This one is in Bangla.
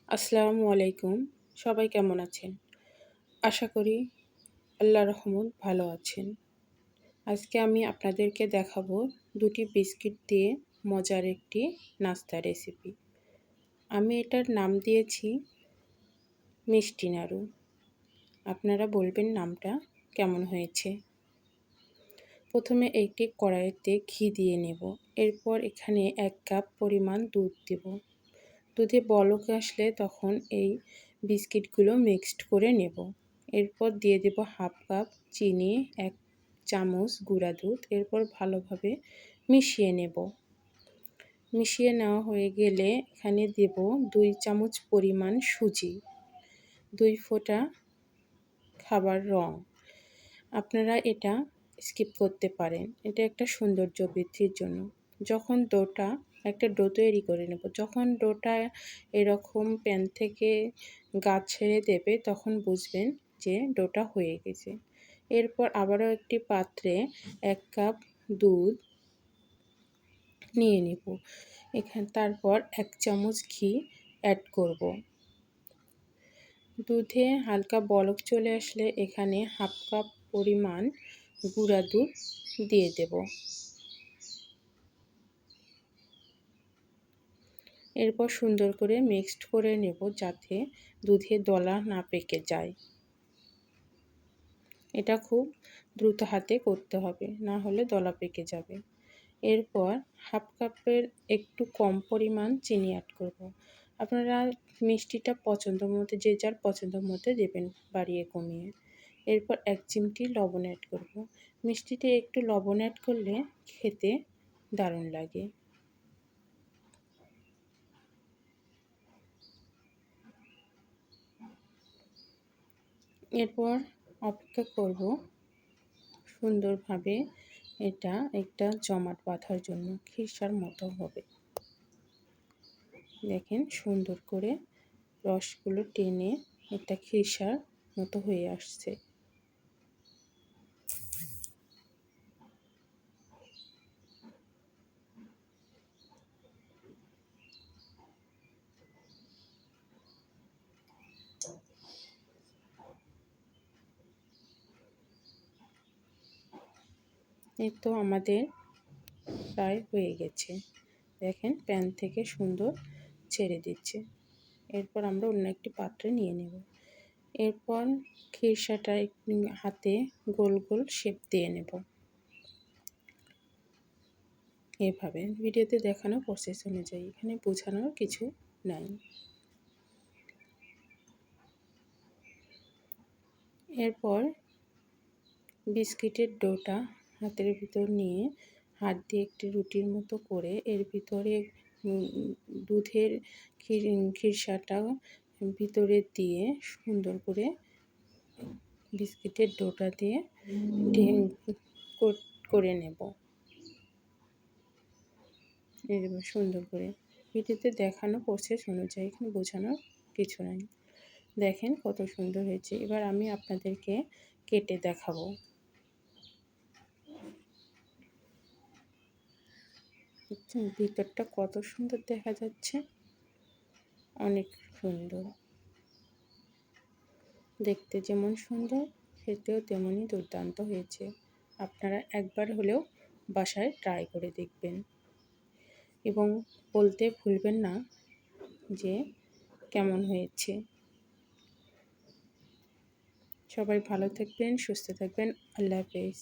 আসসালামু আলাইকুম। সবাই কেমন আছেন? আশা করি আল্লাহর রহমত ভালো আছেন। আজকে আমি আপনাদেরকে দেখাবো ২টি বিস্কিট দিয়ে মজার একটি নাস্তা রেসিপি। আমি এটার নাম দিয়েছি মিষ্টি নাড়ু। আপনারা বলবেন নামটা কেমন হয়েছে। প্রথমে একটি কড়াইতে ঘি দিয়ে নেব। এরপর এখানে ১ কাপ পরিমাণ দুধ দেব। দুধে বলক আসলে তখন এই বিস্কিটগুলো মিক্সড করে নেব। এরপর দিয়ে দেব 1/2 কাপ চিনি, 1 চামচ গুঁড়া দুধ। এরপর ভালোভাবে মিশিয়ে নেব। মিশিয়ে নেওয়া হয়ে গেলে এখানে দেব 2 চামচ পরিমাণ সুজি, 2 ফোঁটা খাবার রং। আপনারা এটা স্কিপ করতে পারেন। এটা একটা সৌন্দর্য বৃদ্ধির জন্য। যখন একটা ডো তৈরি করে নেব। যখন ডোটা এরকম প্যান থেকে গা ছেড়ে দেবে তখন বুঝবেন যে ডোটা হয়ে গেছে। এরপর আবারও একটি পাত্রে 1 কাপ দুধ নিয়ে নেব। তারপর 1 চামচ ঘি অ্যাড করব। দুধে হালকা বলক চলে আসলে এখানে 1/2 কাপ পরিমাণ গুঁড়া দুধ দিয়ে দেব। এরপর সুন্দর করে মিক্সড করে নেব যাতে দুধে দলা না পেকে যায়। এটা খুব দ্রুত হাতে করতে হবে, না হলে দলা পেকে যাবে। এরপর 1/2 কাপের একটু কম পরিমাণ চিনি অ্যাড করব। আপনারা মিষ্টিটা পছন্দ মতো যে যার পছন্দ মতো দেবেন, বাড়িয়ে কমিয়ে। এরপর 1 চিমটি লবণ অ্যাড করব। মিষ্টিতে একটু লবণ অ্যাড করলে খেতে দারুণ লাগে। এরপর অপেক্ষা করব সুন্দরভাবে এটা একটা জমাট বাঁধার জন্য, খিরসার মতো হবে। দেখেন সুন্দর করে রসগুলো টেনে একটা খিরসার মতো হয়ে আসছে। এই তো আমাদের প্রায় হয়ে গেছে। দেখেন প্যান থেকে সুন্দর ছেড়ে দিচ্ছে। এরপর আমরা অন্য একটি পাত্রে নিয়ে নেব। এরপর খিরসাটা হাতে গোল গোল শেপ দিয়ে নেব। এভাবে ভিডিওতে দেখানো প্রসেস অনুযায়ী, এখানে বোঝানোর কিছু নাই। এরপর বিস্কিটের ডোটা হাতের ভিতর নিয়ে হাত দিয়ে একটি রুটির মতো করে এর ভিতরে দুধের খিরসাটা ভিতরে দিয়ে সুন্দর করে বিস্কিটের ডোটা দিয়ে করে নেব। এরকম সুন্দর করে ভিডিওতে দেখানো প্রসেস অনুযায়ী, এখানে বোঝানোর কিছু নাই। দেখেন কত সুন্দর হয়েছে। এবার আমি আপনাদেরকে কেটে দেখাবো। ভিতরটা কত সুন্দর দেখা যাচ্ছে, অনেক সুন্দর। দেখতে যেমন সুন্দর, খেতেও তেমনই দুর্দান্ত হয়েছে। আপনারা একবার হলেও বাসায় ট্রাই করে দেখবেন এবং বলতে ভুলবেন না যে কেমন হয়েছে। সবাই ভালো থাকবেন, সুস্থ থাকবেন। আল্লাহ হাফেজ।